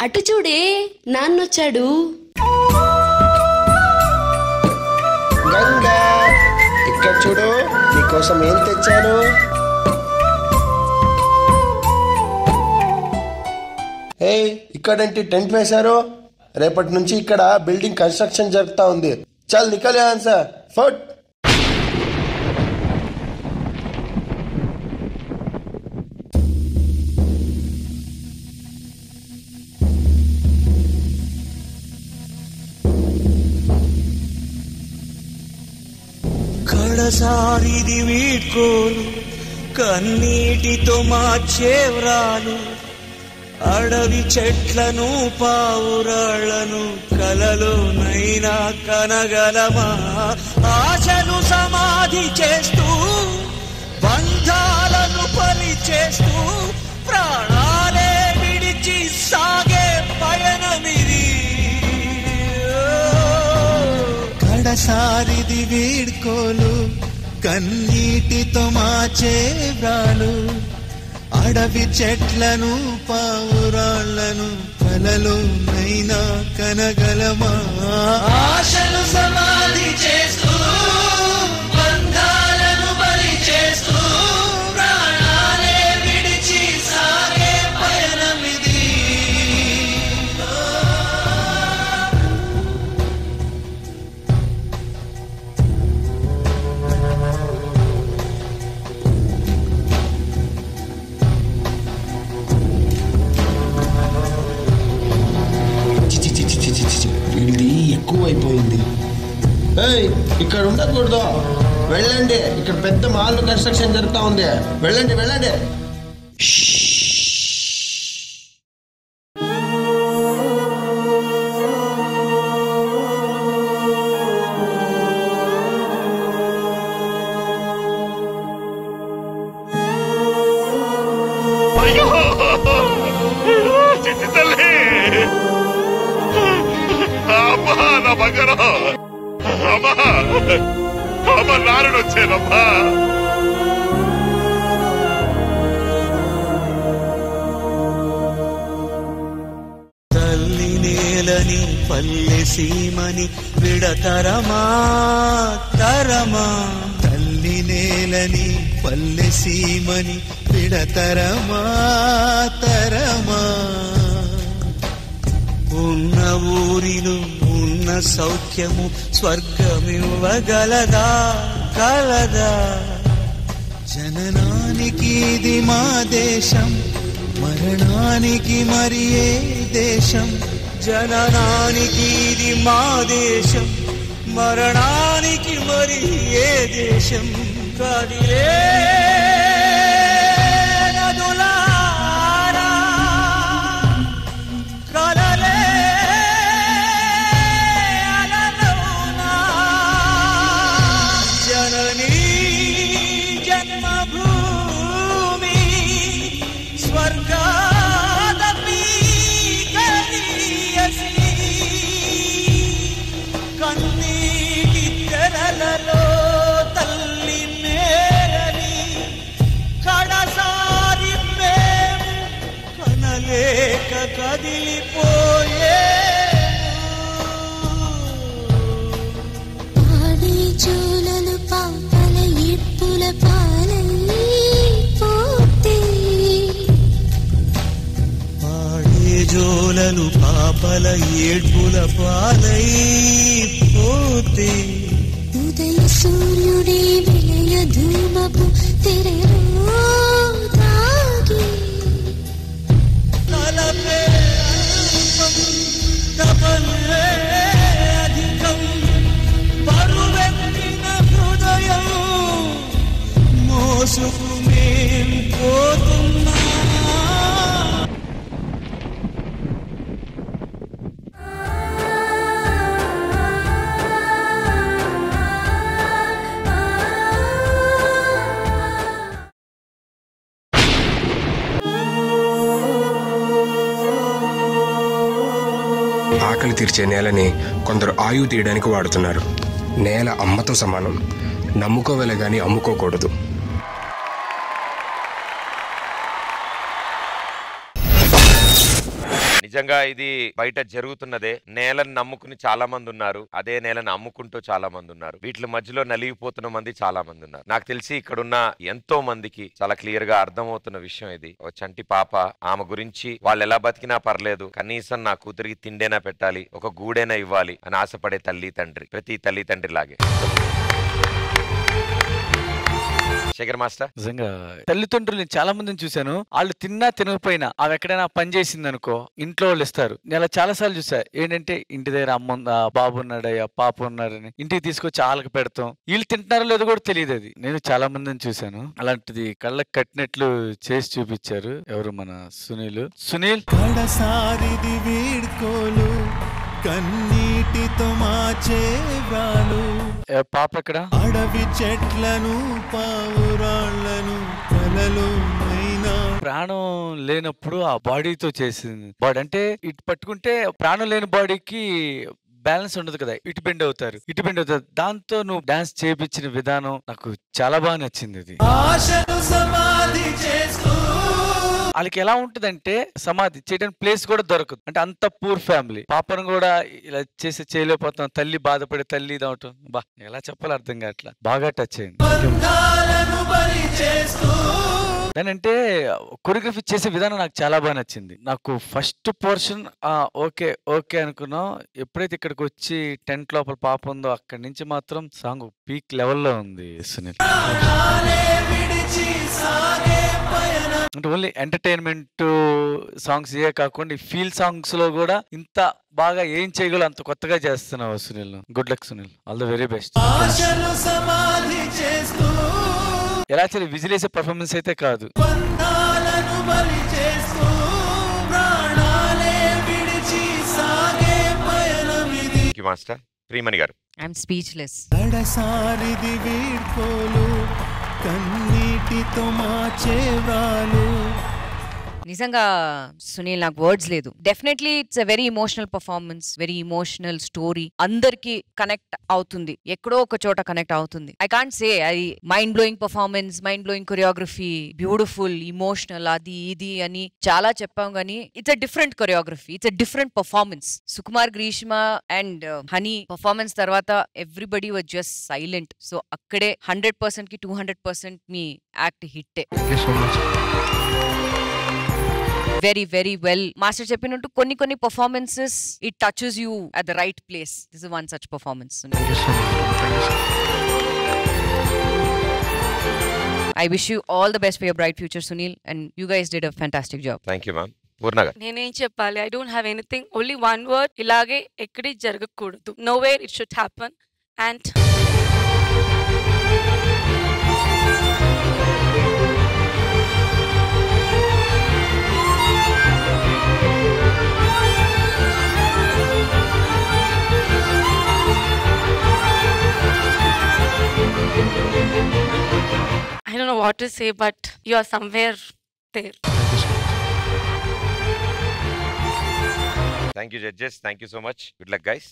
అటు చూడే, నాన్నొచ్చాడు. గంగా, ఇక్కడ చూడు, నీకోసం ఏం తెచ్చాను. హే, ఇక్కడేంటి టెంట్ వేశారు? రేపటి నుంచి ఇక్కడ బిల్డింగ్ కన్స్ట్రక్షన్ జరుగుతా ఉంది. చల్ నికలే ఆన్సర్ ఫట్. కడసారిది వీడ్కోలు, కన్నీటితో మార్చేవ్రాలు, అడవి చెట్లను పావురాళ్లను కలలోనైనా కనగలమా? ఆశను సమాధి చేస్తూ, బంధాలను పరిచేస్తూ, ప్రాణాలే విడిచి సాగే పయనమిది. కడసారిది వీడ్కోలు, కన్నీటితో మార్చేవ్రాలు, అడవి చెట్లను పావురాళ్లను కలలోనైనా కనగలమా? ఆశను సమాధి చేస్తూ, బంధాలను బలి చేస్తూ, ప్రాణాలే విడిచి సాగే పయనమిది. ఇది ఎక్కువైపోయింది. ఇక్కడ ఉండకూడదు, వెళ్ళండి. ఇక్కడ పెద్ద మాల్ కన్స్ట్రక్షన్ జరుగుతా ఉంది. వెళ్ళండి వెళ్ళండి. నారుడొచ్చేనమ్మా. తల్లి నేలని పల్లె సీమని విడతరమా తరమా? తల్లి నేలని పల్లె సీమని విడతరమా తరమా? ఉన్న ఊరిలో ఉన్న సౌఖ్యము స్వర్గమివ్వగలదా కలదా? జననానికి ఇది మా దేశం, మరణానికి మరి ఏ దేశం? జననానికి ఇది మా దేశం, మరణానికి మరి ఏ దేశం? కదిలే కదిలిపోయే పాడే జోలలు పాపల ఇప్పుల పాలైపోతే, పాడే జోలలు పాపల ఏడ్పుల పాలైపోతే, ఉదయ సూర్యుడే విలయ ధూమపు తెరలో తాగి, తలపే అల్పం తపలే అధికం, బరువెక్కిన హృదయం మోసుకు మేం పోతున్నా. ఆకలి తీర్చే నేలని కొందరు ఆయువు తీయడానికి వాడుతున్నారు. నేల అమ్మతో సమానం, నమ్ముకోవలే గాని అమ్ముకోకూడదు. నిజంగా ఇది బయట జరుగుతున్నదే. నేలను నమ్ముకుని చాలా మంది ఉన్నారు, అదే నేలను అమ్ముకుంటూ చాలా మంది ఉన్నారు, వీటి మధ్యలో నలిగిపోతున్న మంది చాలా మంది ఉన్నారు. నాకు తెలిసి ఇక్కడున్న ఎంతో మందికి చాలా క్లియర్ గా అర్థమవుతున్న విషయం ఇది. ఒక చంటి పాప, ఆమె గురించి వాళ్ళు ఎలా బతికినా పర్లేదు, కనీసం నా కూతురికి తిండేనా పెట్టాలి, ఒక గూడైనా ఇవ్వాలి అని ఆశపడే తల్లి తండ్రి, ప్రతి తల్లి తండ్రి లాగే. శేఖర్ మాస్టర్, నిజంగా తల్లిదండ్రులు చాలా మందిని చూశాను, వాళ్ళు తిన్నా తినకపోయినా అవి ఎక్కడైనా పని చేసింది అనుకో ఇంట్లో వాళ్ళు ఇస్తారు. నేను అలా చాలా సార్లు చూసా. ఏంటంటే ఇంటి దగ్గర అమ్మ ఉందా, బాబు ఉన్నాడయ్యా, పాప ఉన్నారని ఇంటికి తీసుకొచ్చి వాళ్ళకి పెడతాం. వీళ్ళు తింటున్నారో లేదో కూడా తెలియదు. అది నేను చాలా మందిని చూశాను. అలాంటిది కళ్ళకి కట్టినట్లు చేసి చూపించారు. ఎవరు, మన సునీల్. కడసారిది వీడ్కోలు, కన్నీటితో మాచే వ్రాలు, పాప ఎక్కడ? అడవి చెట్లను పావురాళ్లను కలలో ప్రాణం లేనప్పుడు ఆ బాడీతో చేసింది. బాడీ అంటే ఇటు పట్టుకుంటే ప్రాణం లేని బాడీకి బ్యాలెన్స్ ఉండదు కదా, ఇటు బెండ్ అవుతారు. దాంతో నువ్వు డాన్స్ చేయించిన విధానం నాకు చాలా బాగా నచ్చింది. అది వాళ్ళకి ఎలా ఉంటదంటే సమాధి చేయడానికి ప్లేస్ కూడా దొరకదు. అంటే అంత పూర్ ఫ్యామిలీ. పాపను కూడా ఇలా చేయలేకపోతాం. తల్లి బాధపడే తల్లి ఇదవటం, బా ఎలా చెప్పాలి అర్థం కావట్లా. బాగా టచ్ అయింది. దానంటే కొరియోగ్రఫీ చేసే విధానం నాకు చాలా బాగా నచ్చింది. నాకు ఫస్ట్ పోర్షన్ ఓకే అనుకున్నాం. ఎప్పుడైతే ఇక్కడికి వచ్చి టెంట్ లోపల పాప ఉందో అక్కడి నుంచి మాత్రం సాంగ్ పీక్ లెవెల్లో ఉంది. సునీల్ అంటే ఓన్లీ ఎంటర్టైన్మెంట్ సాంగ్స్ ఇవే కాకుండా ఈ ఫీల్ సాంగ్స్ లో కూడా ఇంత బాగా ఏం చేయగలవు అంత కొత్తగా చేస్తున్నావు Sunil. Good luck Sunil, all the very best. ఎలా చేయాలి విజిలేసే పర్ఫార్మెన్స్ అయితే కాదు. మాస్టర్ ప్రియమణి గారు, ఐఎమ్ స్పీచ్లెస్. కడసారిది వీడ్కోలు, కన్నీటితో మాచే వ్రాలు. నిజంగా సునీల్ నాకు వర్డ్స్ లేదు. Definitely it's a very emotional performance, very emotional story. అందరికి కనెక్ట్ అవుతుంది, ఎక్కడో ఒక చోట కనెక్ట్ అవుతుంది. ఐ కాంట్ సే అది mind blowing performance, mind blowing choreography, beautiful, emotional, అది ఇది అని చాలా చెప్పాం. కానీ it's a different choreography, it's a different performance. Sukumar, Greeshma and Honey performance తర్వాత everybody was just silent. So అక్కడే 100% కి 200% మీ యాక్ట్ హిట్టే. Very very well. మాస్టర్ చెప్పినట్టు కొన్ని performances it touches you at the right place. This is one such performance. I wish you all the best for your bright future, Sunil, and you guys did a fantastic job. Thank you, ma'am. పూర్ణగా, నేనేం చెప్పాలి? I don't have anything, only one word. ఇలాగే ఎక్కడి జరగకూడదు. Nowhere it should happen. And I don't know what to say, but you are somewhere there. Thank you, judges. Thank you so much. Good luck, guys.